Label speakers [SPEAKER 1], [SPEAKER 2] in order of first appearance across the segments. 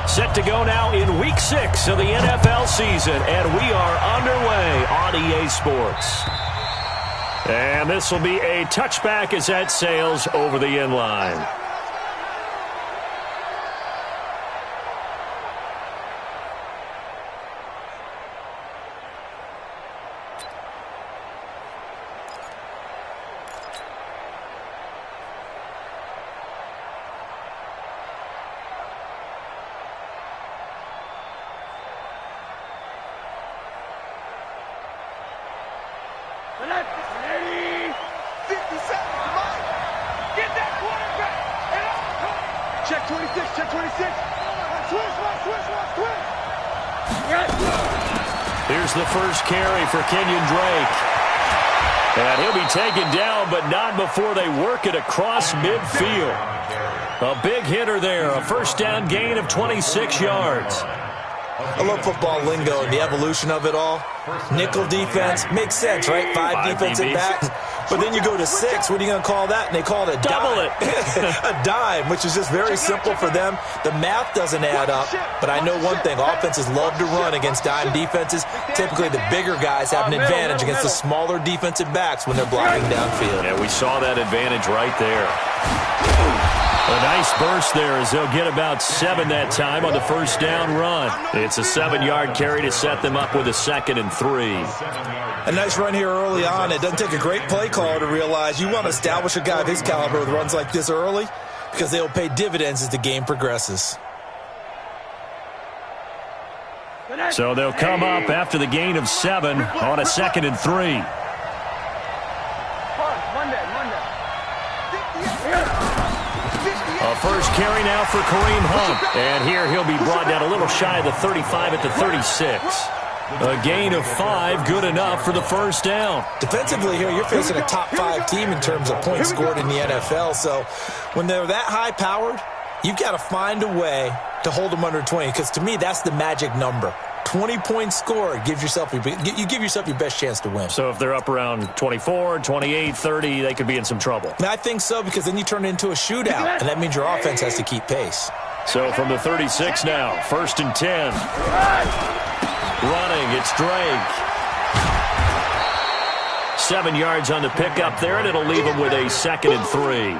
[SPEAKER 1] Set to go now in Week 6 of the NFL season, and we are underway on EA Sports. And this will be a touchback as that sails over the end line.
[SPEAKER 2] Check 26, check 26. Switch.
[SPEAKER 1] Here's the first carry for Kenyon Drake. And he'll be taken down, but not before they work it across midfield. A big hitter there, a first down gain of 26 yards.
[SPEAKER 3] I love football lingo and the evolution of it all. Nickel defense makes sense, right? Five defensive backs. But then you go to 6. What are you going to call that? And they call it a
[SPEAKER 1] double
[SPEAKER 3] dime. A dime, which is just very simple for them. The math doesn't add up. But I know one thing. Offenses love to run against dime defenses. Typically, the bigger guys have an advantage against the smaller defensive backs when they're blocking downfield.
[SPEAKER 1] Yeah, we saw that advantage right there. A nice burst there as they'll get about 7 that time on the first down run. It's a 7-yard carry to set them up with a 2nd and 3.
[SPEAKER 3] A nice run here early on. It doesn't take a great play caller to realize you want to establish a guy of his caliber with runs like this early because they'll pay dividends as the game progresses.
[SPEAKER 1] So they'll come up after the gain of 7 on a 2nd and 3. A first carry now for Kareem Hunt. And here he'll be brought down a little shy of the 35 at the 36. A gain of 5, good enough for the first down.
[SPEAKER 3] Defensively here, you're facing a top 5 team in terms of points scored in the NFL. So when they're that high-powered, you've got to find a way to hold them under 20. Because to me, that's the magic number. 20 points scored gives yourself you give yourself your best chance to win.
[SPEAKER 1] So if they're up around 24, 28, 30, they could be in some trouble.
[SPEAKER 3] And I think so, because then you turn it into a shootout, and that means your offense has to keep pace.
[SPEAKER 1] So from the 36 now, 1st and 10. Running, it's Drake. 7 yards on the pickup there, and it'll leave him with a 2nd and 3.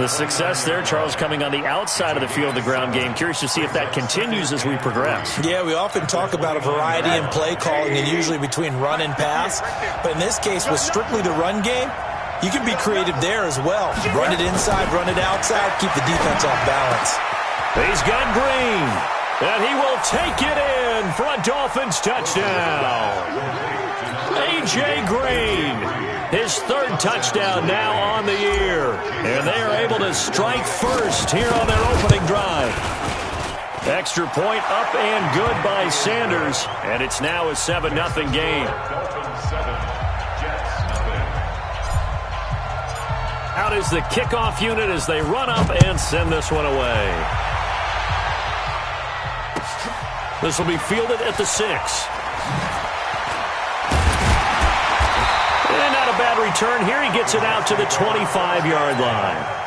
[SPEAKER 1] The success there, Charles, coming on the outside of the field of the ground game. Curious to see if that continues as we progress.
[SPEAKER 3] Yeah, we often talk about a variety in play calling and usually between run and pass. But in this case, with strictly the run game, you can be creative there as well. Run it inside, run it outside, keep the defense off balance.
[SPEAKER 1] He's got Green, and he will take it in for a Dolphins touchdown. A.J. Green, his 3rd touchdown now on the year. And they are able to strike first here on their opening drive. Extra point up and good by Sanders. And it's now a 7-0 game. Out is the kickoff unit as they run up and send this one away. This will be fielded at the 6. And not a bad return here. He gets it out to the 25-yard line.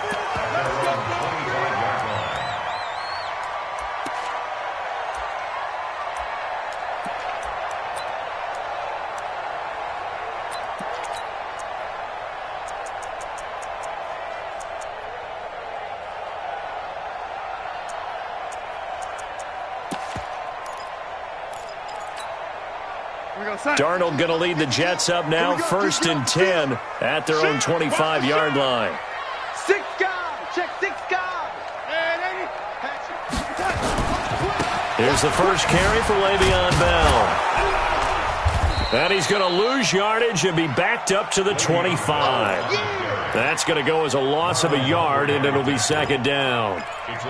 [SPEAKER 1] Darnold going to lead the Jets up now, 1st and 10 at their own 25-yard line.
[SPEAKER 2] 6 guys, check 6 guys.
[SPEAKER 1] Here's the first carry for Le'Veon Bell. And he's going to lose yardage and be backed up to the 25. That's going to go as a loss of a yard, and it'll be 2nd down.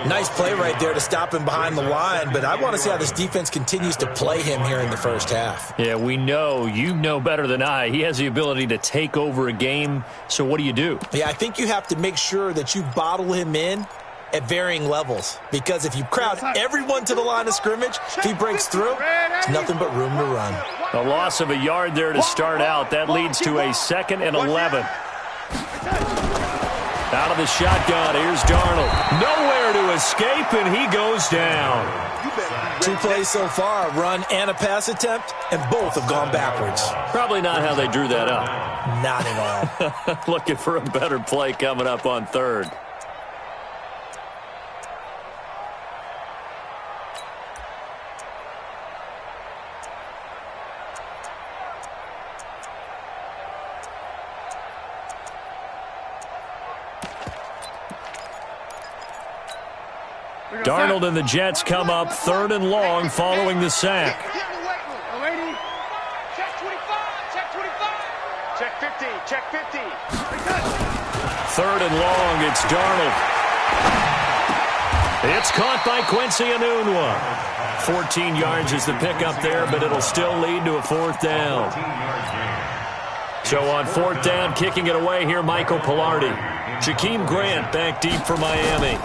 [SPEAKER 3] Nice play right there to stop him behind the line, but I want to see how this defense continues to play him here in the first half.
[SPEAKER 1] Yeah, we know. You know better than I. He has the ability to take over a game, so what do you do?
[SPEAKER 3] Yeah, I think you have to make sure that you bottle him in at varying levels, because if you crowd everyone to the line of scrimmage, if he breaks through, it's nothing but room to run.
[SPEAKER 1] A loss of a yard there to start out. That leads to a 2nd and 11. Out of the shotgun, here's Darnold. Nowhere to escape, and he goes down.
[SPEAKER 3] 2 plays so far, a run and a pass attempt, and both have gone backwards.
[SPEAKER 1] Probably not how they drew that up.
[SPEAKER 3] Not at all.
[SPEAKER 1] Looking for a better play coming up on third. Darnold and the Jets come up 3rd and long following the sack.
[SPEAKER 2] Check 25, check 25. Check 50, check 50.
[SPEAKER 1] 3rd and long, it's Darnold. It's caught by Quincy Enunwa. 14 yards is the pickup there, but it'll still lead to a 4th down. So on 4th down, kicking it away here, Michael Pilardi. Jakeem Grant back deep for Miami.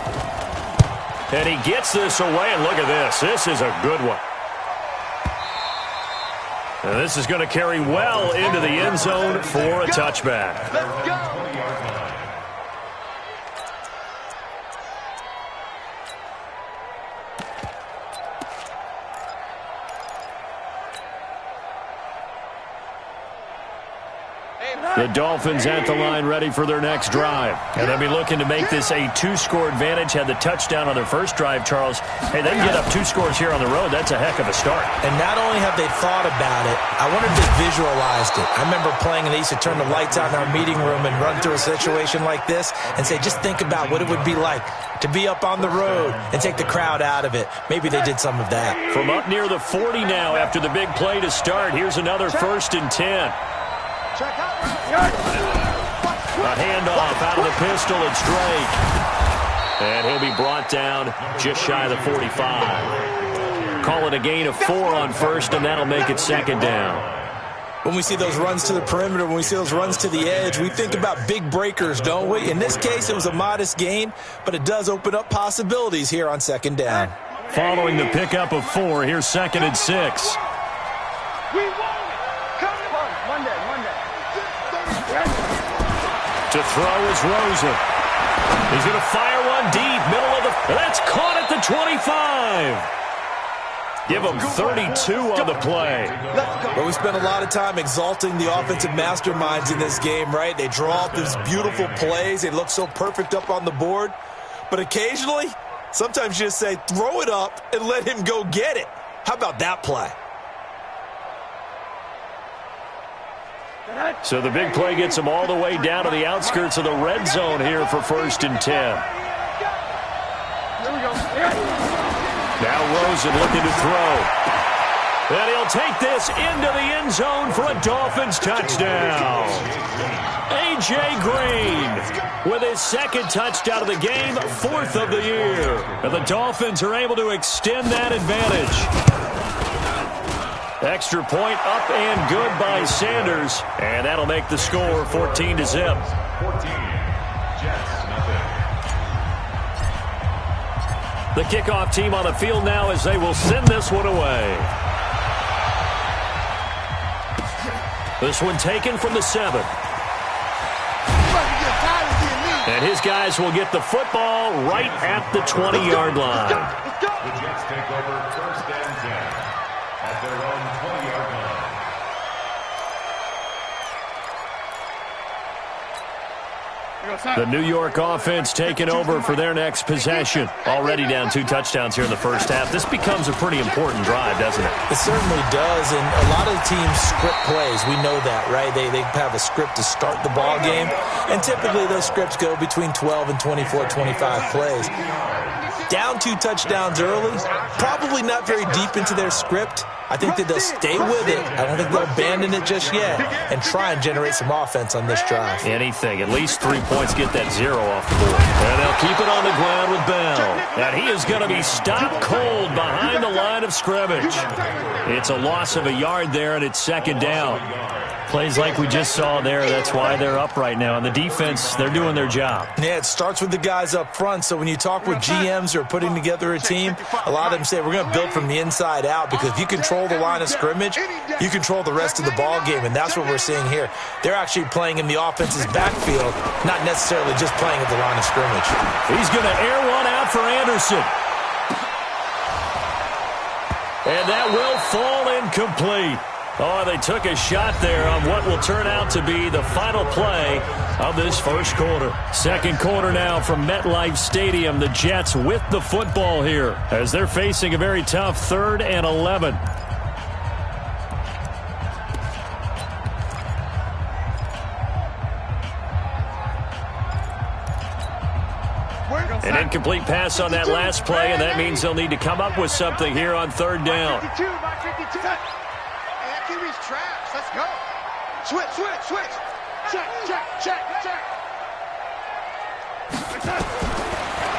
[SPEAKER 1] And he gets this away, and look at this. This is a good one. And this is going to carry well into the end zone for a touchback.
[SPEAKER 2] Let's go.
[SPEAKER 1] The Dolphins at the line ready for their next drive. And they'll be looking to make this a 2-score advantage. Had the touchdown on their first drive, Charles. Hey, they can get up 2 scores here on the road. That's a heck of a start.
[SPEAKER 3] And not only have they thought about it, I wonder if they visualized it. I remember playing and they used to turn the lights out in our meeting room and run through a situation like this and say, just think about what it would be like to be up on the road and take the crowd out of it. Maybe they did some of that.
[SPEAKER 1] From up near the 40 now after the big play to start, here's another 1st and 10. A handoff out of the pistol. It's Drake. And he'll be brought down just shy of the 45. Call it a gain of 4 on 1st, and that'll make it 2nd down.
[SPEAKER 3] When we see those runs to the perimeter, when we see those runs to the edge, we think about big breakers, don't we? In this case, it was a modest gain, but it does open up possibilities here on 2nd down.
[SPEAKER 1] Following the pickup of 4, here's 2nd and 6.
[SPEAKER 2] We won it. Come on. Monday.
[SPEAKER 1] To throw is Rosen. He's going to fire one deep, middle of the... That's caught at the 25. Give him 32 on the play.
[SPEAKER 3] But we spent a lot of time exalting the offensive masterminds in this game, right? They draw up these beautiful plays. They look so perfect up on the board. But occasionally, sometimes you just say, throw it up and let him go get it. How about that play?
[SPEAKER 1] So the big play gets him all the way down to the outskirts of the red zone here for 1st and 10. Now Rosen looking to throw. And he'll take this into the end zone for a Dolphins touchdown. A.J. Green with his 2nd touchdown of the game, 4th of the year. And the Dolphins are able to extend that advantage. Extra point up and good by Sanders. And that'll make the score 14-0. 14, Jets, nothing. The kickoff team on the field now as they will send this one away. This one taken from the 7. And his guys will get the football right at the 20-yard line.
[SPEAKER 4] The Jets take over 1st and 10. At their own 20-yard line.
[SPEAKER 1] The New York offense taking over for their next possession. Already down 2 touchdowns here in the first half. This becomes a pretty important drive, doesn't it?
[SPEAKER 3] It certainly does, and a lot of the teams script plays. We know that, right? They have a script to start the ball game, and typically those scripts go between 12 and 24, 25 plays. Down 2 touchdowns early, probably not very deep into their script. I think that they'll stay with it. I don't think they'll abandon it just yet and try and generate some offense on this drive.
[SPEAKER 1] Anything. At least 3 points, get that 0 off the board. And they'll keep it on the ground with Bell. And he is going to be stopped cold behind the line of scrimmage. It's a loss of a yard there, and it's 2nd down. Plays like we just saw there. That's why they're up right now. And the defense, they're doing their job.
[SPEAKER 3] Yeah, it starts with the guys up front. So when you talk with GMs who are putting together a team, a lot of them say we're going to build from the inside out, because if you control the line of scrimmage, you control the rest of the ball game. And that's what we're seeing here. They're actually playing in the offense's backfield, not necessarily just playing at the line of scrimmage.
[SPEAKER 1] He's going to air one out for Anderson. And that will fall incomplete. Oh, they took a shot there on what will turn out to be the final play of this first quarter. Second quarter now from MetLife Stadium. The Jets with the football here as they're facing a very tough 3rd and 11. An incomplete pass on that last play, and that means they'll need to come up with something here on 3rd down.
[SPEAKER 2] 52, my 52. And QB's trash. Let's go. Switch. Check.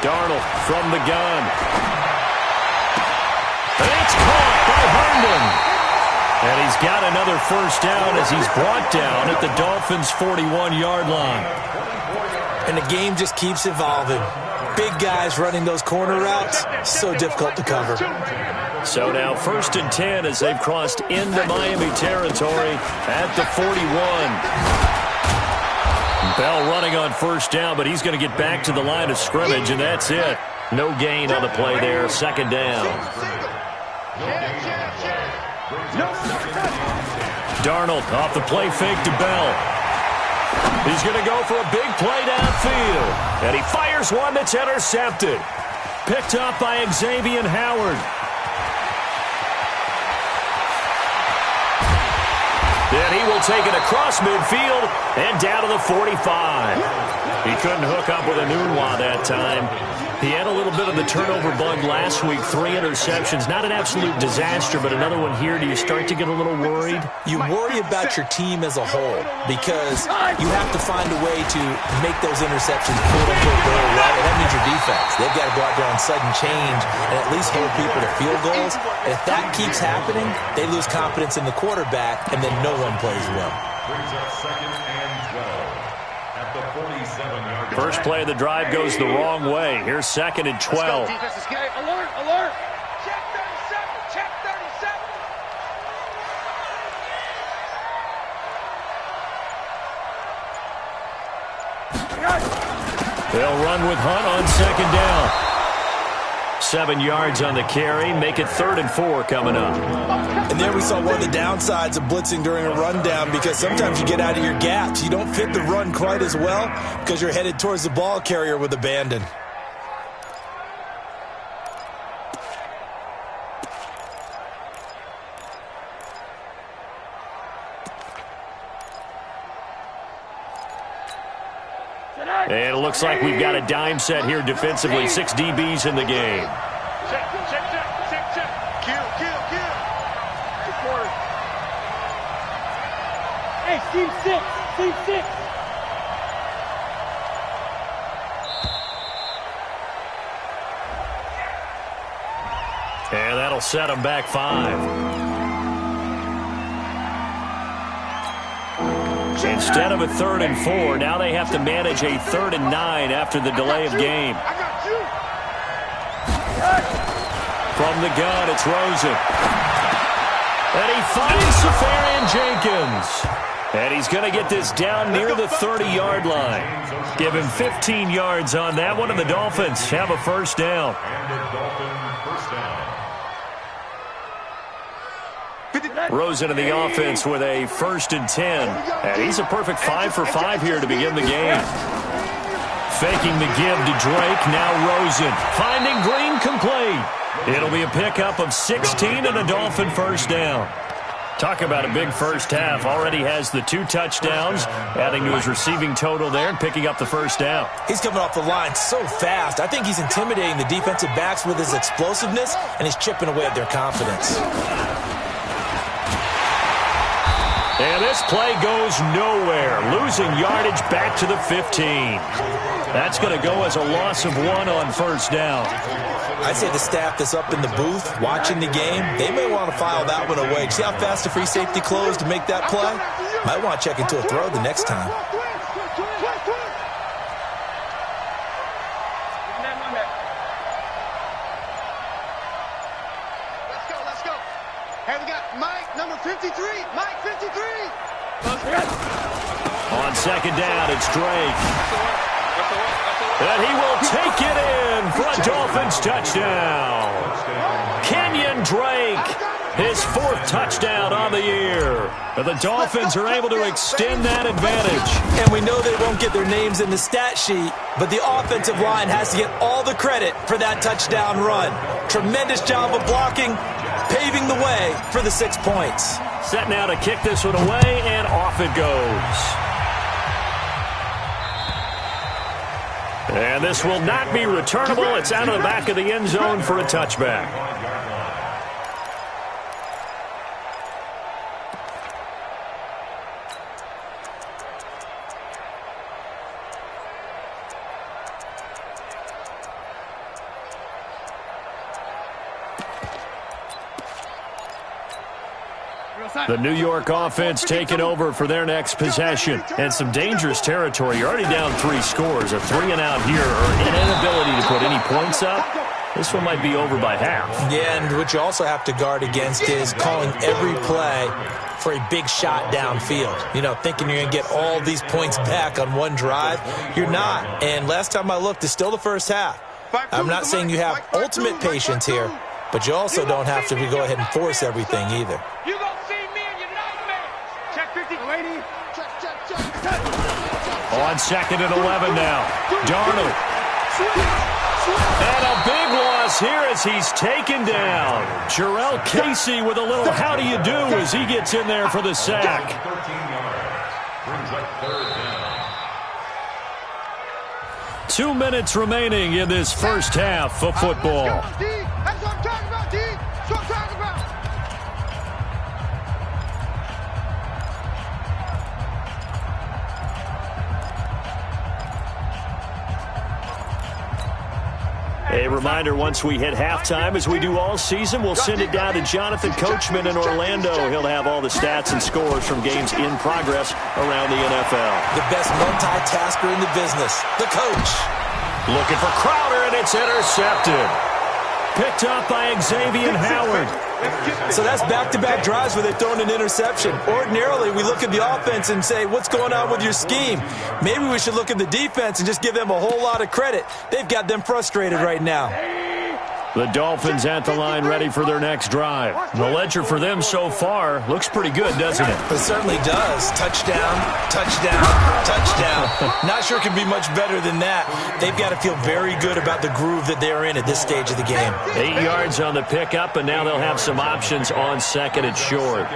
[SPEAKER 1] Darnold from the gun. And it's caught by Herndon. And he's got another first down as he's brought down at the Dolphins' 41-yard line.
[SPEAKER 3] And the game just keeps evolving. Big guys running those corner routes, so difficult to cover.
[SPEAKER 1] So now 1st and 10 as they've crossed into Miami territory at the 41. Bell running on first down, but he's going to get back to the line of scrimmage, and that's it. No gain on the play there, 2nd down. Darnold off the play fake to Bell. He's going to go for a big play downfield. And he fires one that's intercepted. Picked up by Xavier Howard. Then he will take it across midfield and down to the 45. He couldn't hook up with Enunwa that time. He had a little bit of the turnover bug last week, 3 interceptions. Not an absolute disaster, but another one here. Do you start to get a little worried?
[SPEAKER 3] You worry about your team as a whole because you have to find a way to make those interceptions quote-unquote go right. That means your defense. They've got to go out there on sudden change and at least hold people to field goals. And if that keeps happening, they lose confidence in the quarterback, and then no one plays well.
[SPEAKER 4] Brings up 2nd and 12 at the 47-yard line.
[SPEAKER 1] First play of the drive goes the wrong way. Here's 2nd and 12.
[SPEAKER 2] Alert. Check 37.
[SPEAKER 1] They'll run with Hunt on 2nd down. 7 yards on the carry. Make it 3rd and 4 coming up.
[SPEAKER 3] And there we saw one of the downsides of blitzing during a rundown because sometimes you get out of your gaps. You don't fit the run quite as well because you're headed towards the ball carrier with abandon.
[SPEAKER 1] And it looks like we've got a dime set here defensively. 6 DBs in the game.
[SPEAKER 2] Check. Kill. Hey, team 6.
[SPEAKER 1] And that'll set them back 5. Instead of a 3rd and 4, now they have to manage a 3rd and 9 after the delay of game. From the gun, it's Rosen. And he finds Safarian Jenkins. And he's going to get this down near the 30-yard line. Give him 15 yards on that one, and the Dolphins have a first down.
[SPEAKER 4] And the Dolphins first down.
[SPEAKER 1] Rosen in the offense with a 1st and 10. And he's a perfect 5 for 5 here to begin the game. Faking the give to Drake. Now Rosen finding Green complete. It'll be a pickup of 16 and a Dolphin first down. Talk about a big first half. Already has the 2 touchdowns, adding to his receiving total there and picking up the first down.
[SPEAKER 3] He's coming off the line so fast. I think he's intimidating the defensive backs with his explosiveness, and he's chipping away at their confidence.
[SPEAKER 1] And this play goes nowhere. Losing yardage back to the 15. That's going to go as a loss of 1 on first down.
[SPEAKER 3] I'd say the staff that's up in the booth watching the game, they may want to file that one away. See how fast the free safety closed to make that play? Might want to check into a throw the next time.
[SPEAKER 2] Let's go. Hey, we got Mike, number 53. Mike, 53.
[SPEAKER 1] On second down, it's Drake. And he will take it in for a Dolphins touchdown. Kenyon Drake, his 4th touchdown on the year. And the Dolphins are able to extend that advantage.
[SPEAKER 3] And we know they won't get their names in the stat sheet, but the offensive line has to get all the credit for that touchdown run. Tremendous job of blocking, paving the way for the 6 points.
[SPEAKER 1] Set now to kick this one away, and off it goes. And this will not be returnable. It's out of the back of the end zone for a touchback. The New York offense taking over for their next possession. And some dangerous territory. You're already down 3 scores. A 3-and-out here, or an inability to put any points up. This one might be over by half. Yeah, and what you also have to guard against is calling every play for a big shot downfield. You know, thinking you're going to get all these points back on one drive. You're not. And last time I looked, it's still the first half. I'm not saying you have ultimate patience here, but you also don't have to go ahead and force everything either. On 2nd and 11 now. Darnold. And a big loss here as he's taken down. Jarrell Casey with a little how do you do as he gets in there for the sack. 2 minutes remaining in this first half of football. A reminder, once we hit halftime, as we do all season, we'll send it down to Jonathan Coachman in Orlando. He'll have all the stats and scores from games in progress around the NFL.
[SPEAKER 3] The best multitasker in the business, the coach.
[SPEAKER 1] Looking for Crowder, and it's intercepted. Picked up by Xavier Howard.
[SPEAKER 3] So that's back-to-back drives where they've thrown an interception. Ordinarily, we look at the offense and say, what's going on with your scheme? Maybe we should look at the defense and just give them a whole lot of credit. They've got them frustrated right now.
[SPEAKER 1] The Dolphins at the line ready for their next drive. The ledger for them so far looks pretty good, doesn't it?
[SPEAKER 3] It certainly does. Touchdown, touchdown, touchdown. Not sure it can be much better than that. They've got to feel very good about the groove that they're in at this stage of the game.
[SPEAKER 1] 8 yards on the pickup, and now they'll have some options on 2nd and short.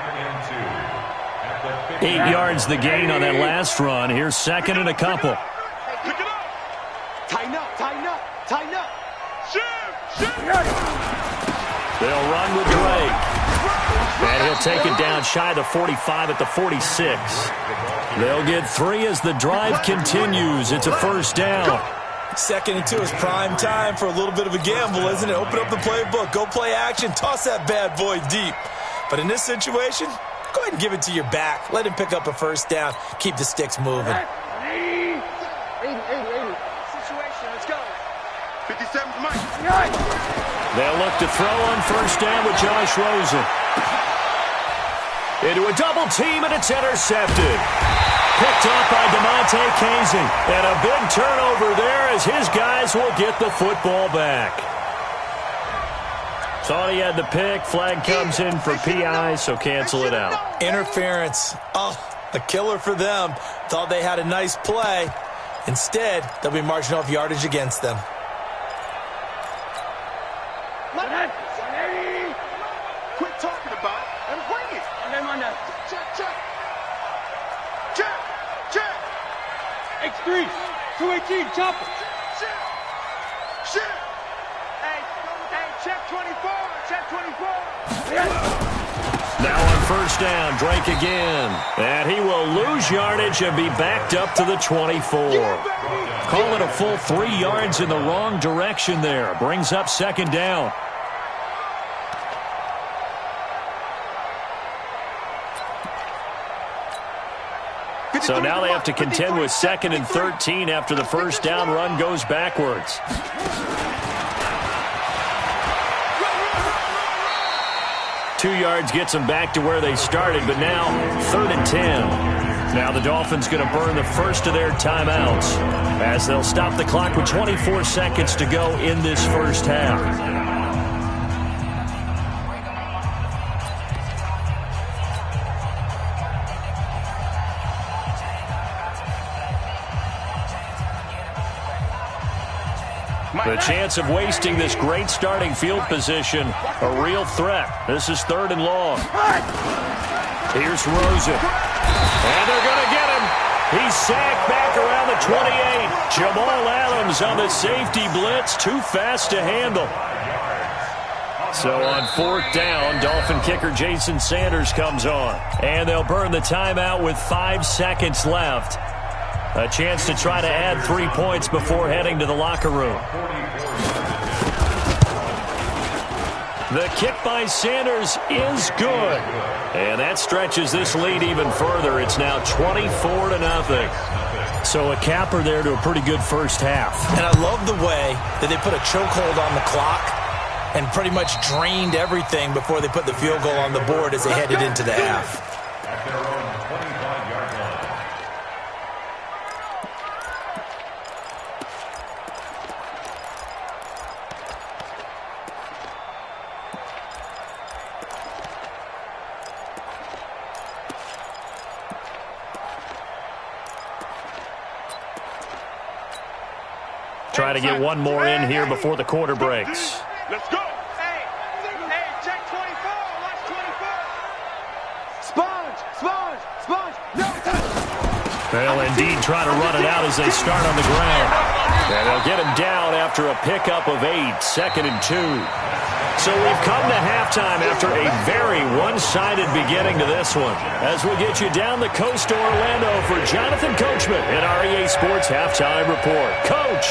[SPEAKER 1] 8 yards the gain on that last run. Here's 2nd and a couple.
[SPEAKER 2] Tighten up, tighten up, tighten up.
[SPEAKER 1] They'll run with Drake. And he'll take it down shy of the 45 at the 46. They'll get 3 as the drive continues. It's a first down.
[SPEAKER 3] 2nd and 2 is prime time for a little bit of a gamble, isn't it? Open up the playbook, go play action, toss that bad boy deep. But in this situation, go ahead and give it to your back. Let him pick up a first down. Keep the sticks moving.
[SPEAKER 2] 80. Situation, let's go. 57's Mike.
[SPEAKER 1] They'll look to throw on first down with Josh Rosen. Into a double team, and it's intercepted. Picked up by DeMonte Casey. And a big turnover there as his guys will get the football back. Thought he had the pick. Flag comes in for PI, so cancel it out.
[SPEAKER 3] Interference. Oh, a killer for them. Thought they had a nice play. Instead, they'll be marching off yardage against them.
[SPEAKER 2] Quit talking about it and bring it. Check, check. Check, check.
[SPEAKER 5] X3, 218, chopper.
[SPEAKER 2] Check, check. Hey, check 24, check 24.
[SPEAKER 1] Now on first down, Drake again. And he will lose yardage and be backed up to the 24. Call it a full 3 yards in the wrong direction there. Brings up 2nd down. So now they have to contend with 2nd and 13 after the first down run goes backwards. Two yards gets them back to where they started, but now 3rd and 10. Now the Dolphins going to burn the first of their timeouts as they'll stop the clock with 24 seconds to go in this first half. The chance of wasting this great starting field position, a real threat. This is 3rd and long. Here's Rosen. And they're going to get him. He's sacked back around the 28. Jamal Adams on the safety blitz. Too fast to handle. So on 4th down, Dolphin kicker Jason Sanders comes on. And they'll burn the timeout with 5 seconds left. A chance to try to add 3 points before heading to the locker room. The kick by Sanders is good. And that stretches this lead even further. It's now 24-0. So a capper there to a pretty good first half.
[SPEAKER 3] And I love the way that they put a chokehold on the clock and pretty much drained everything before they put the field goal on the board as they headed into the half.
[SPEAKER 4] At their own 25-yard line.
[SPEAKER 1] Try to get one more in here before the quarter breaks.
[SPEAKER 2] Let's go. Hey, check 24. Watch 24. Sponge. No touch.
[SPEAKER 1] They'll indeed try to run it out as they start on the ground. And they'll get him down after a pickup of 8, 2nd and 2. So we've come to halftime after a very one-sided beginning to this one. As we get you down the coast to Orlando for Jonathan Coachman in our EA Sports Halftime Report. Coach!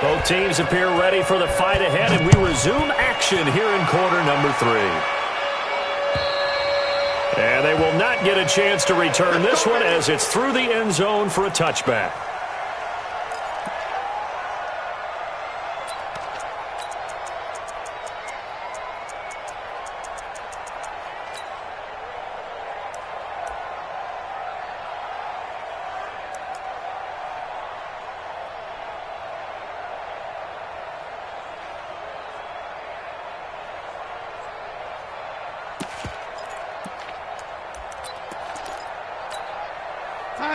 [SPEAKER 1] Both teams appear ready for the fight ahead, and we resume action here in quarter number 3. And they will not get a chance to return this one as it's through the end zone for a touchback.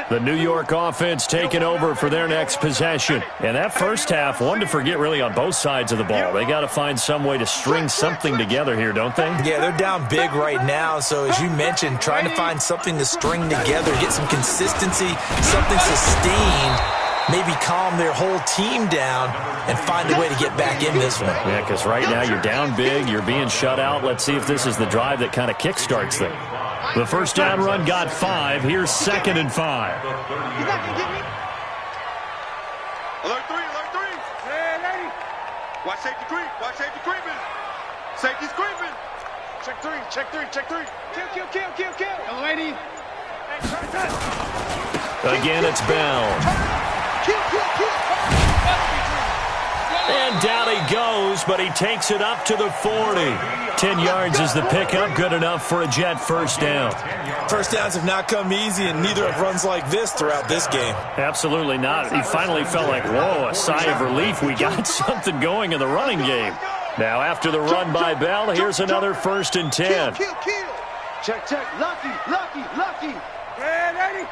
[SPEAKER 1] The New York offense taking over for their next possession. And that first half, one to forget really on both sides of the ball. They got to find some way to string something together here, don't they?
[SPEAKER 3] Yeah, they're down big right now. So as you mentioned, trying to find something to string together, get some consistency, something sustained, maybe calm their whole team down and find a way to get back in this one.
[SPEAKER 1] Yeah, because right now you're down big, you're being shut out. Let's see if this is the drive that kind of kickstarts them. The first down run got 5. Here's 2nd and 5.
[SPEAKER 2] He's not going to get me. Alert 3. Hey, lady. Watch safety creeping. Safety's creeping. Check 3. Kill. Hello, lady.
[SPEAKER 1] Again, it's Bell.
[SPEAKER 2] Kill.
[SPEAKER 1] And down he goes, but he takes it up to the 40. 10 yards is the pickup, good enough for a Jet first down.
[SPEAKER 3] First downs have not come easy, and neither have runs like this throughout this game.
[SPEAKER 1] Absolutely not. He finally felt like, whoa, a sigh of relief. We got something going in the running game. Now, after the run by Bell, here's another 1st and 10.
[SPEAKER 2] Kill. Check. Lucky. Hey, lady.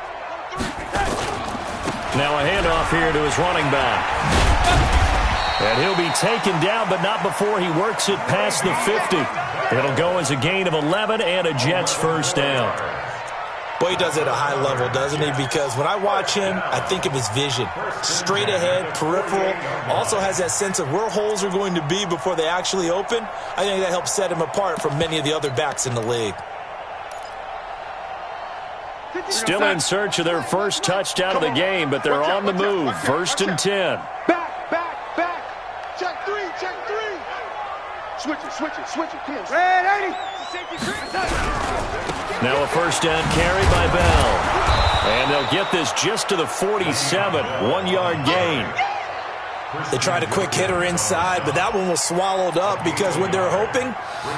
[SPEAKER 1] Now a handoff here to his running back. And he'll be taken down, but not before he works it past the 50. It'll go as a gain of 11 and a Jets first down.
[SPEAKER 3] Boy, he does it at a high level, doesn't he? Because when I watch him, I think of his vision. Straight ahead, peripheral. Also has that sense of where holes are going to be before they actually open. I think that helps set him apart from many of the other backs in the league.
[SPEAKER 1] Still in search of their first touchdown of the game, but they're on the move. 1st and 10.
[SPEAKER 2] Back. Check 3. Switch it. Come on. Hey, lady.
[SPEAKER 1] Now a first down carry by Bell. And they'll get this just to the 47. 1-yard gain.
[SPEAKER 3] They tried a quick hitter inside, but that one was swallowed up because what they're hoping,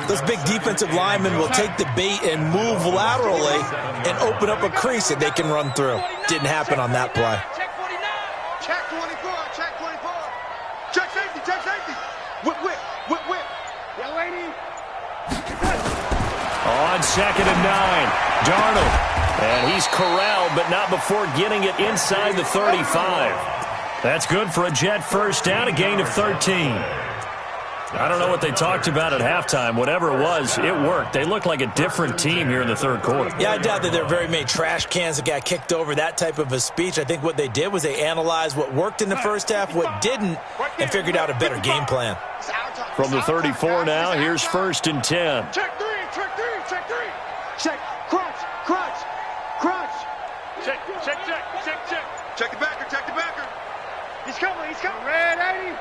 [SPEAKER 3] those big defensive linemen will take the bait and move laterally and open up a crease that they can run through. Didn't happen on that play.
[SPEAKER 2] Check 24, check 24. Check safety, check safety. Whip, whip, whip, whip.
[SPEAKER 5] Young lady.
[SPEAKER 1] On 2nd and 9, Darnold. And he's corralled, but not before getting it inside the 35. That's good for a Jet first down, a gain of 13. I don't know what they talked about at halftime. Whatever it was, it worked. They look like a different team here in the third quarter.
[SPEAKER 3] Yeah, I doubt that there are very many trash cans that got kicked over, that type of a speech. I think what they did was they analyzed what worked in the first half, what didn't, and figured out a better game plan.
[SPEAKER 1] From the 34 now, here's 1st and 10.
[SPEAKER 2] Check three, check three, check three. Check, crunch, crunch, crunch.
[SPEAKER 5] Check, check, check, check, check.
[SPEAKER 2] Check the backer, check the backer.
[SPEAKER 5] He's coming, he's coming. Red 80.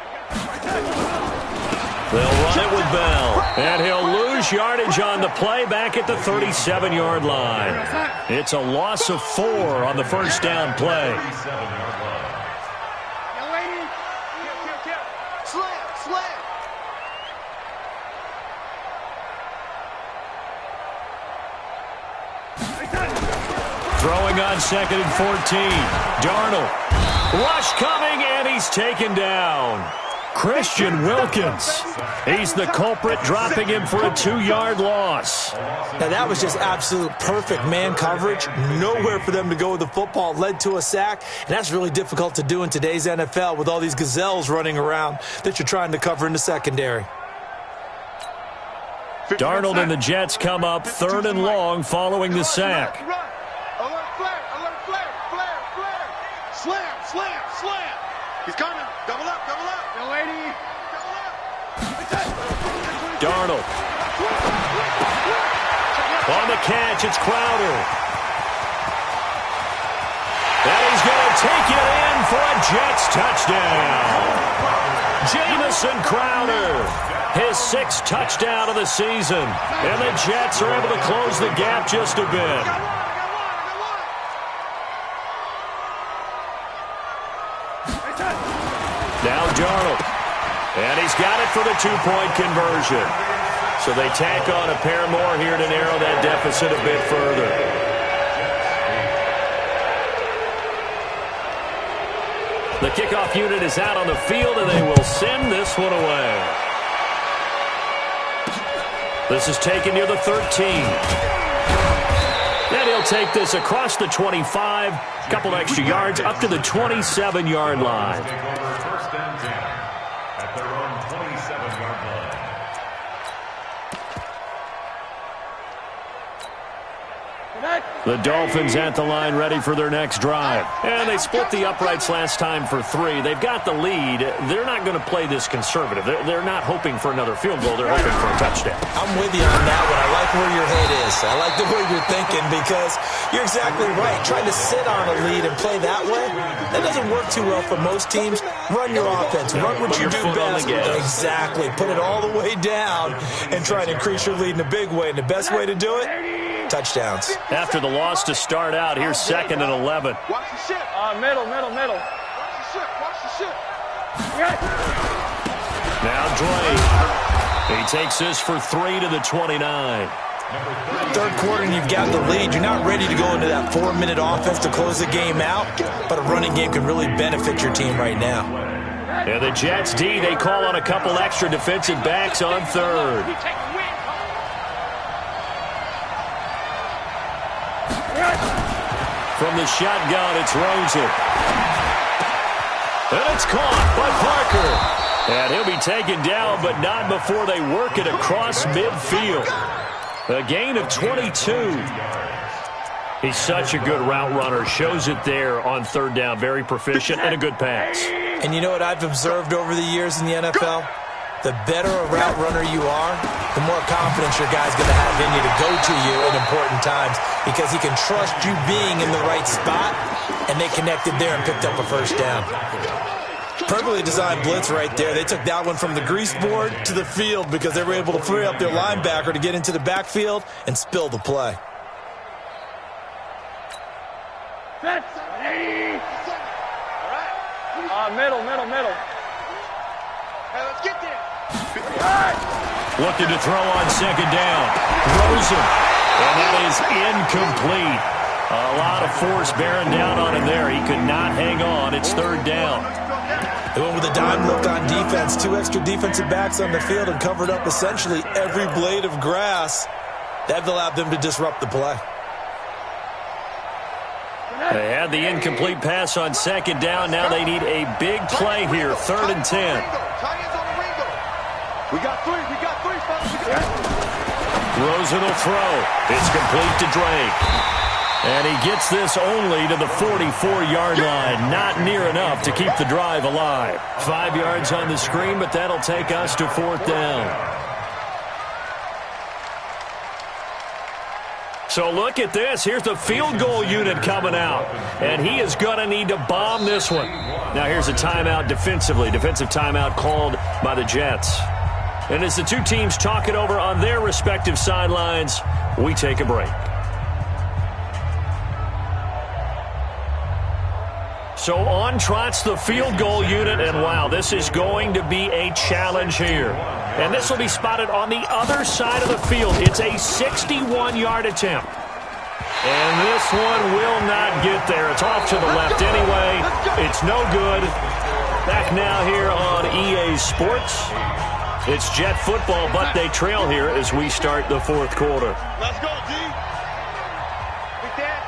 [SPEAKER 1] They'll run it with Bell, and he'll lose yardage on the play back at the 37-yard line. It's a loss of 4 on the first down play.
[SPEAKER 5] Young lady. Kill.
[SPEAKER 2] Slam, slam.
[SPEAKER 1] Throwing on 2nd and 14. Darnold. Rush coming, and he's taken down. Christian Wilkins. He's the culprit, dropping him for a 2-yard loss.
[SPEAKER 3] Now, that was just absolute perfect man coverage. Nowhere for them to go with the football. Led to a sack, and that's really difficult to do in today's NFL with all these gazelles running around that you're trying to cover in the secondary.
[SPEAKER 1] Darnold and the Jets come up 3rd and long following the sack.
[SPEAKER 2] Alert flare, alert flare, flare, flare. Slam, slam, slam. He's coming. Double up, double up.
[SPEAKER 5] Young lady.
[SPEAKER 2] Double up.
[SPEAKER 1] Darnold. On the catch, it's Crowder. And he's going to take it in for a Jets touchdown. Jamison Crowder. His 6th touchdown of the season. And the Jets are able to close the gap just a bit. Now Darnold. And he's got it for the 2-point conversion. So they tack on a pair more here to narrow that deficit a bit further. The kickoff unit is out on the field, and they will send this one away. This is taken near the 13. And he'll take this across the 25, a couple extra yards, up to the 27-yard line.
[SPEAKER 4] First and 10 at their own 27-yard line.
[SPEAKER 1] The Dolphins at the line ready for their next drive. And they split the uprights last time for 3. They've got the lead. They're not going to play this conservative. They're not hoping for another field goal. They're hoping for a touchdown.
[SPEAKER 3] I'm with you on that one. I like where your head is. I like the way you're thinking because you're exactly right. Trying to sit on a lead and play that way, that doesn't work too well for most teams. Run your offense. Run what you do best. Exactly. Put it all the way down and try to increase your lead in a big way. And the best way to do it, touchdowns.
[SPEAKER 1] After the loss to start out, here's 2nd and 11.
[SPEAKER 2] Watch the ship.
[SPEAKER 5] Middle.
[SPEAKER 2] Watch the ship. Watch the ship.
[SPEAKER 1] Now Drake. He takes this for 3 to the 29.
[SPEAKER 3] Third quarter and you've got the lead. You're not ready to go into that 4-minute offense to close the game out, but a running game can really benefit your team right now.
[SPEAKER 1] And the Jets D, they call on a couple extra defensive backs on 3rd. From the shotgun, it's Rosen. And it's caught by Parker. And he'll be taken down, but not before they work it across midfield. A gain of 22. He's such a good route runner. Shows it there on 3rd down. Very proficient and a good pass.
[SPEAKER 3] And you know what I've observed over the years in the NFL? The better a route runner you are, the more confidence your guy's going to have in you to go to you at important times because he can trust you being in the right spot, and they connected there and picked up a first down. Perfectly designed blitz right there. They took that one from the grease board to the field because they were able to free up their linebacker to get into the backfield and spill the play.
[SPEAKER 5] Middle. Hey, let's get there.
[SPEAKER 1] Looking to throw on second down. Throws him. And that is incomplete. A lot of force bearing down on him there. He could not hang on. It's third down.
[SPEAKER 3] They went with a dime look on defense. 2 extra defensive backs on the field and covered up essentially every blade of grass. That allowed them to disrupt the play.
[SPEAKER 1] They had the incomplete pass on second down. Now they need a big play here. 3rd and 10.
[SPEAKER 2] We got three, fellas.
[SPEAKER 1] Rosen will throw. It's complete to Drake. And he gets this only to the 44-yard line. Not near enough to keep the drive alive. 5 yards on the screen, but that'll take us to 4th down. So look at this. Here's the field goal unit coming out. And he is going to need to bomb this one. Now here's a timeout defensively. Defensive timeout called by the Jets. And as the two teams talk it over on their respective sidelines, we take a break. So on trots the field goal unit, and wow, this is going to be a challenge here. And this will be spotted on the other side of the field. It's a 61-yard attempt. And this one will not get there. It's off to the left anyway. It's no good. Back now here on EA Sports. It's Jet football, but they trail here as we start the 4th quarter.
[SPEAKER 5] Let's go, D. Pick that.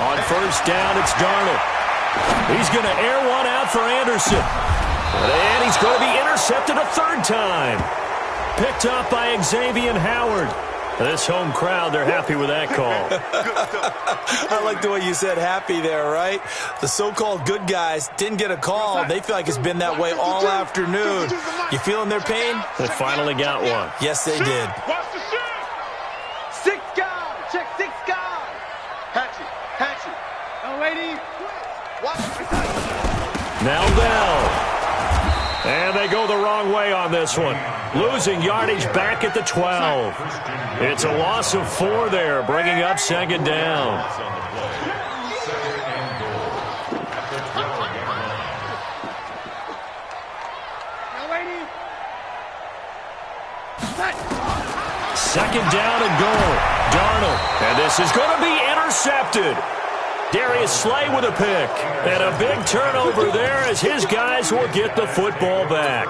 [SPEAKER 1] On first down, it's Darnold. He's going to air one out for Anderson. And he's going to be intercepted a 3rd time. Picked up by Xavier Howard. This home crowd, they're happy with that call.
[SPEAKER 3] I like the way you said happy there, right? The so-called good guys didn't get a call. They feel like it's been that way all afternoon. You feeling their pain?
[SPEAKER 1] They finally got one.
[SPEAKER 3] Yes, they did.
[SPEAKER 5] Watch the shoot.
[SPEAKER 2] 6 guard. Check 6 guard. Hatchet.
[SPEAKER 5] Oh, lady.
[SPEAKER 2] Watch.
[SPEAKER 1] Now Bell. And they go the wrong way on this one. Losing yardage back at the 12. It's a loss of 4 there, bringing up second down.
[SPEAKER 5] Now, lady.
[SPEAKER 1] Second down and goal. Darnold. And this is going to be intercepted. Darius Slay with a pick. And a big turnover there as his guys will get the football back.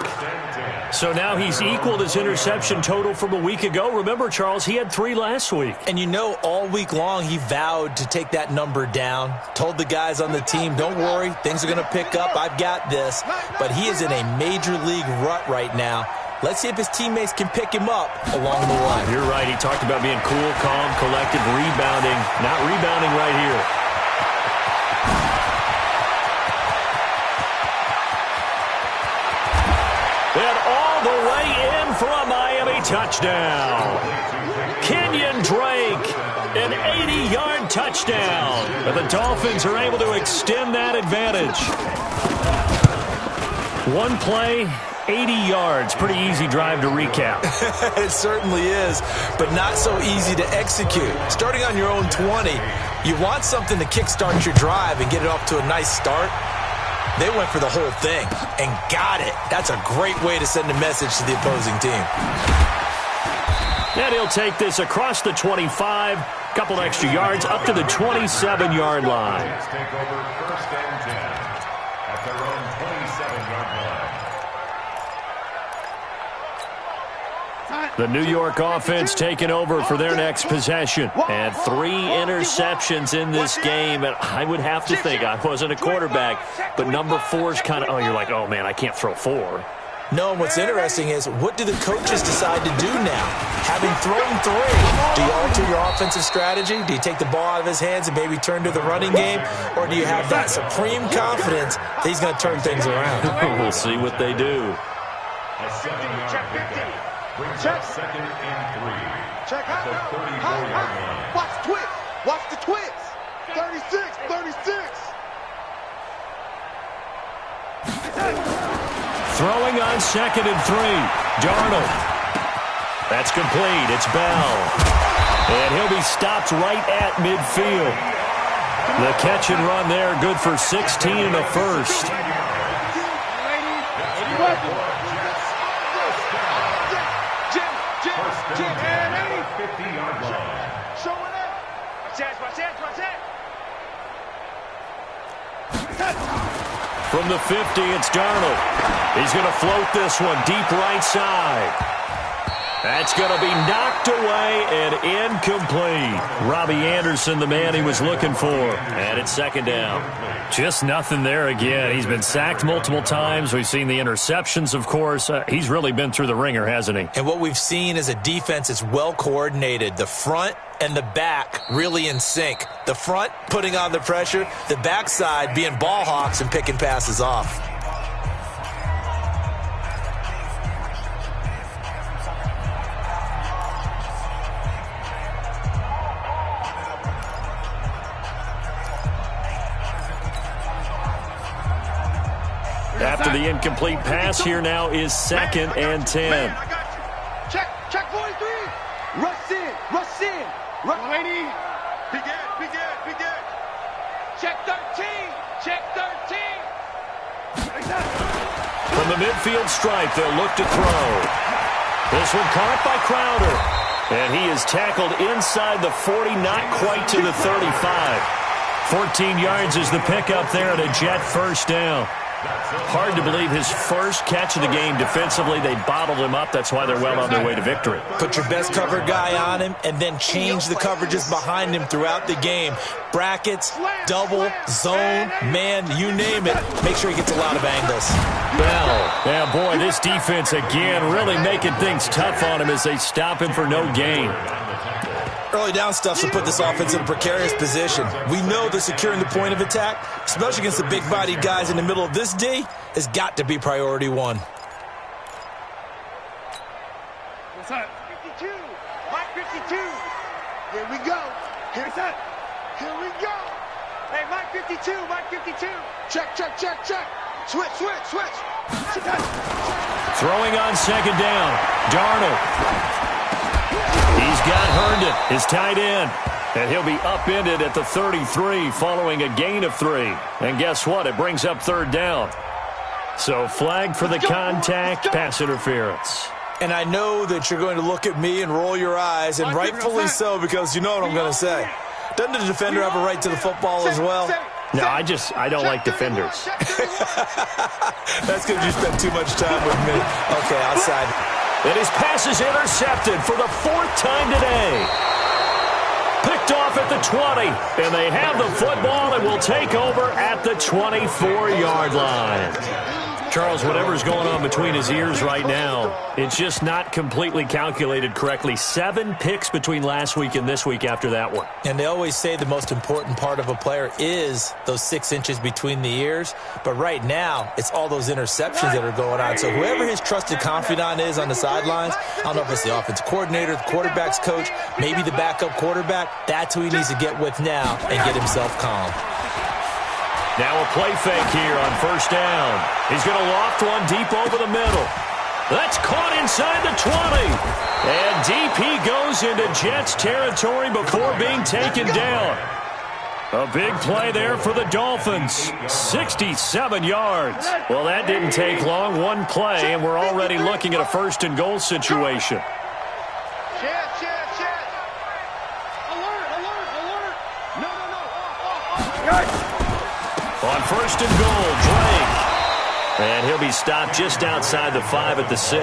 [SPEAKER 1] So now he's equaled his interception total from a week ago. Remember, Charles, he had 3 last week.
[SPEAKER 3] And you know, all week long he vowed to take that number down. Told the guys on the team, don't worry, things are going to pick up. I've got this. But he is in a major league rut right now. Let's see if his teammates can pick him up along the way.
[SPEAKER 1] You're right. He talked about being cool, calm, collected, rebounding. Not rebounding right here. And all the way in for a Miami touchdown. Kenyon Drake, an 80-yard touchdown. And the Dolphins are able to extend that advantage. One play, 80 yards. Pretty easy drive to recap.
[SPEAKER 3] It certainly is, but not so easy to execute. Starting on your own 20, you want something to kickstart your drive and get it off to a nice start. They went for the whole thing and got it. That's a great way to send a message to the opposing team.
[SPEAKER 1] And he'll take this across the 25, couple extra yards, up to the 27-yard line.
[SPEAKER 4] Take over 1st and 10 at their own 27-yard line.
[SPEAKER 1] The New York offense taking over for their next possession. And 3 interceptions in this game. And I would have to think, I wasn't a quarterback, but number 4 is kind of, oh, you're like, oh, man, I can't throw 4.
[SPEAKER 3] No, and what's interesting is, what do the coaches decide to do now? Having thrown 3, do you alter your offensive strategy? Do you take the ball out of his hands and maybe turn to the running game? Or do you have that supreme confidence that he's going to turn things around?
[SPEAKER 1] We'll see what they do.
[SPEAKER 4] A 7-yard pickup brings up 2nd and 3
[SPEAKER 2] Check
[SPEAKER 4] at the 34-yard line.
[SPEAKER 2] Watch twist. Watch the twist. 36.
[SPEAKER 1] Throwing on 2nd and 3. Darnold. That's complete. It's Bell. And he'll be stopped right at midfield. The catch and run there, good for 16 and a first.
[SPEAKER 5] Jim, and
[SPEAKER 4] 50-yard line.
[SPEAKER 5] show it up. Watch that.
[SPEAKER 1] From the 50, it's Darnold. He's going to float this one deep right side. That's going to be knocked away and incomplete. Robbie Anderson, the man he was looking for. And it's second down.
[SPEAKER 6] Just nothing there again. He's been sacked multiple times. We've seen the interceptions, of course. He's really been through the ringer, hasn't he?
[SPEAKER 3] And what we've seen is a defense that's well coordinated. The front and the back really in sync. The front putting on the pressure, the backside being ball hawks and picking passes off.
[SPEAKER 1] After the incomplete pass, here now is 2nd and 10.
[SPEAKER 5] Man, I got you. Check 43. Rush in. Lady. Be good. Check 13.
[SPEAKER 1] From the midfield stripe, they'll look to throw. This one caught by Crowder. And he is tackled inside the 40, not quite to the 35. 14 yards is the pickup there at a Jet first down. Hard to believe his first catch of the game defensively. They bottled him up. That's why they're well on their way to victory.
[SPEAKER 3] Put your best cover guy on him and then change the coverages behind him throughout the game. Brackets, double, zone, man, you name it. Make sure he gets a lot of angles.
[SPEAKER 1] Bell. Yeah, boy, this defense again really making things tough on him as they stop him for no gain.
[SPEAKER 3] Early down stuff will put this offense in a precarious position. We know that securing the point of attack, especially against the big-bodied guys in the middle of this D, has got to be priority one.
[SPEAKER 5] What's up? 52. Mike 52. Here we go. Here we go. Hey, Mike 52. Check. Switch.
[SPEAKER 1] Throwing on second down. Darnold. He's got Herndon, his tight end. And he'll be upended at the 33 following a gain of 3. And guess what? It brings up third down. So flag for the contact, pass interference.
[SPEAKER 3] And I know that you're going to look at me and roll your eyes, and rightfully so, because you know what I'm going to say. Doesn't the defender have a right to the football as well?
[SPEAKER 1] No, I don't like defenders.
[SPEAKER 3] That's because you spent too much time with me. Okay, outside.
[SPEAKER 1] And his pass is intercepted for the 4th time today. Picked off at the 20. And they have the football and will take over at the 24-yard line. Charles, whatever's going on between his ears right now, it's just not completely calculated correctly. 7 picks between last week and this week after that one.
[SPEAKER 3] And they always say the most important part of a player is those 6 inches between the ears. But right now, it's all those interceptions that are going on. So whoever his trusted confidant is on the sidelines, I don't know if it's the offensive coordinator, the quarterback's coach, maybe the backup quarterback, that's who he needs to get with now and get himself calm.
[SPEAKER 1] Now a play fake here on first down. He's going to loft one deep over the middle. That's caught inside the 20. And DP goes into Jets territory before being taken down. A big play there for the Dolphins. 67 yards. Well, that didn't take long. One play, and we're already looking at a first and goal situation.
[SPEAKER 5] Chance. Alert. No.
[SPEAKER 1] On first and goal, Drake. And he'll be stopped just outside the 5 at the 6.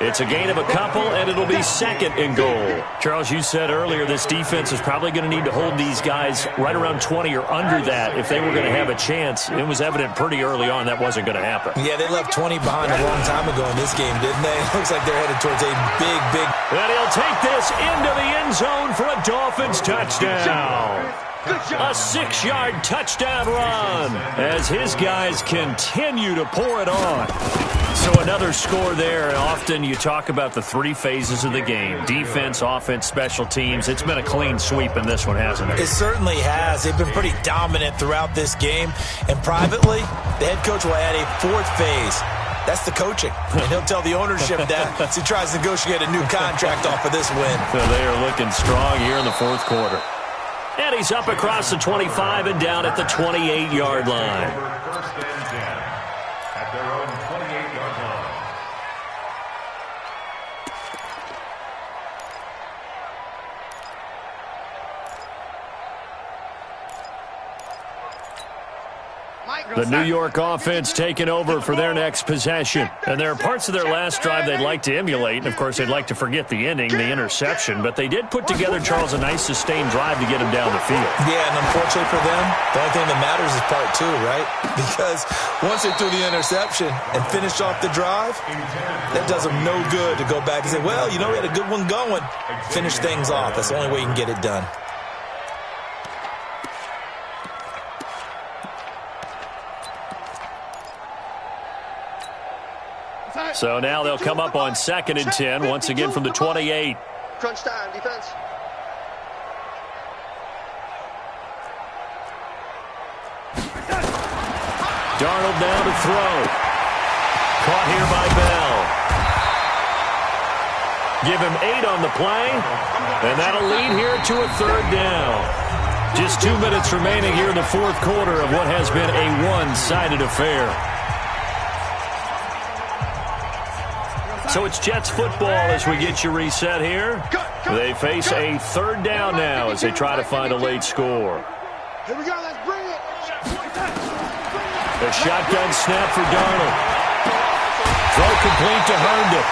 [SPEAKER 1] It's a gain of a couple, and it'll be second and goal. Charles, you said earlier this defense is probably going to need to hold these guys right around 20 or under that if they were going to have a chance. It was evident pretty early on that wasn't going to happen.
[SPEAKER 3] Yeah, they left 20 behind a long time ago in this game, didn't they? It looks like they're headed towards a big...
[SPEAKER 1] And he'll take this into the end zone for a Dolphins touchdown. A 6-yard touchdown run as his guys continue to pour it on. So another score there. And often you talk about the 3 phases of the game. Defense, offense, special teams. It's been a clean sweep in this one, hasn't it?
[SPEAKER 3] It certainly has. They've been pretty dominant throughout this game. And privately, the head coach will add a 4th phase. That's the coaching. And he'll tell the ownership that as he tries to negotiate a new contract off of this win.
[SPEAKER 1] So they are looking strong here in the 4th quarter. And he's up across the 25 and down at the 28-yard line.
[SPEAKER 4] First and 10 at their own 28-yard
[SPEAKER 1] The New York offense taking over for their next possession. And there are parts of their last drive they'd like to emulate. And, of course, they'd like to forget the ending, the interception. But they did put together, Charles, a nice sustained drive to get him down the field.
[SPEAKER 3] Yeah, and unfortunately for them, the only thing that matters is part two, right? Because once they threw the interception and finished off the drive, that does them no good to go back and say, well, you know, we had a good one going. Finish things off. That's the only way you can get it done.
[SPEAKER 1] So now they'll come up on 2nd and 10, once again from the 28.
[SPEAKER 2] Crunch time, defense.
[SPEAKER 1] Darnold now to throw. Caught here by Bell. Give him 8 on the play, and that'll lead here to a 3rd down. Just 2 minutes remaining here in the 4th quarter of what has been a one-sided affair. So it's Jets football as we get you reset here. They face a 3rd down now as they try to find a late score.
[SPEAKER 5] Here we go, let's bring it.
[SPEAKER 1] A shotgun snap for Darnold. Throw complete to Herndon.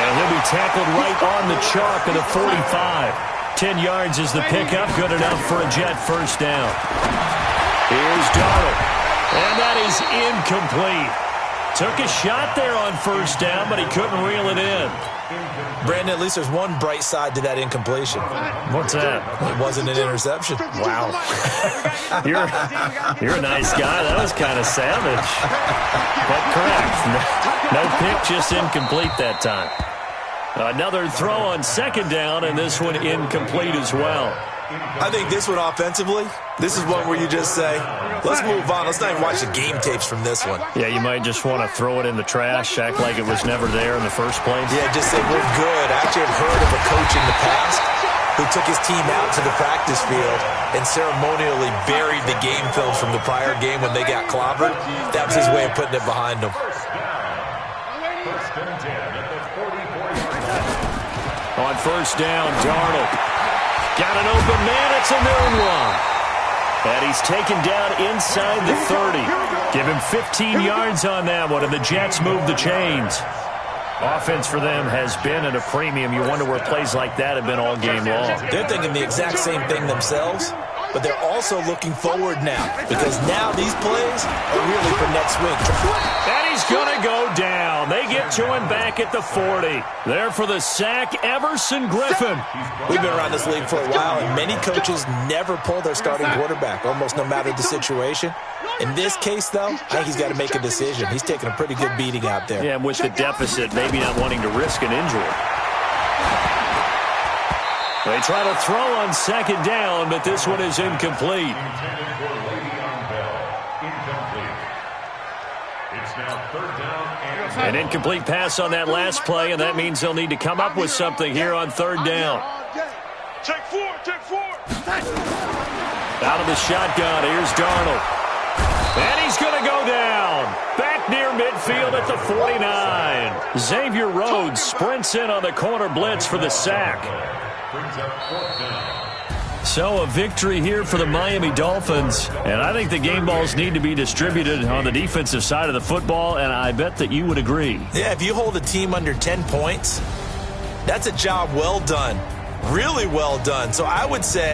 [SPEAKER 1] And he'll be tackled right on the chalk of the 45. 10 yards is the pickup, good enough for a Jet first down. Here's Darnold. And that is incomplete. Took a shot there on first down, but he couldn't reel it in.
[SPEAKER 3] Brandon, at least there's one bright side to that incompletion.
[SPEAKER 1] What's that?
[SPEAKER 3] It wasn't an interception.
[SPEAKER 1] Wow. You're a nice guy. That was kind of savage. But correct. No pick, just incomplete that time. Another throw on 2nd down, and this one incomplete as well.
[SPEAKER 3] I think this one offensively, this is one where you just say, let's move on. Let's not even watch the game tapes from this one.
[SPEAKER 1] Yeah, you might just want to throw it in the trash, act like it was never there in the first place.
[SPEAKER 3] Yeah, just say, we're good. I actually have heard of a coach in the past who took his team out to the practice field and ceremonially buried the game film from the prior game when they got clobbered. That was his way of putting it behind them.
[SPEAKER 1] On first down, Darnold. Got an open man. It's a noon one. And he's taken down inside the 30. Give him 15 yards on that one, and the Jets move the chains. Offense for them has been at a premium. You wonder where plays like that have been all game long.
[SPEAKER 3] They're thinking the exact same thing themselves, but they're also looking forward now because now these plays are really for next week.
[SPEAKER 1] And he's going to go down. They get to him back at the 40. There for the sack, Everson Griffin.
[SPEAKER 3] We've been around this league for a while, and many coaches never pull their starting quarterback, almost no matter the situation. In this case, though, I think he's got to make a decision. He's taking a pretty good beating out there.
[SPEAKER 1] Yeah, and with the deficit, maybe not wanting to risk an injury. They try to throw on 2nd down, but this one is incomplete. An incomplete pass on that last play, and that means they'll need to come up with something here on 3rd down.
[SPEAKER 5] Take 4, take 4.
[SPEAKER 1] Out of the shotgun, here's Darnold. And he's going to go down. Back near midfield at the 49. Xavier Rhodes sprints in on the corner blitz for the sack. So a victory here for the Miami Dolphins. And I think the game balls need to be distributed on the defensive side of the football, and I bet that you would agree.
[SPEAKER 3] Yeah, if you hold a team under 10 points, that's a job well done. Really well done. So I would say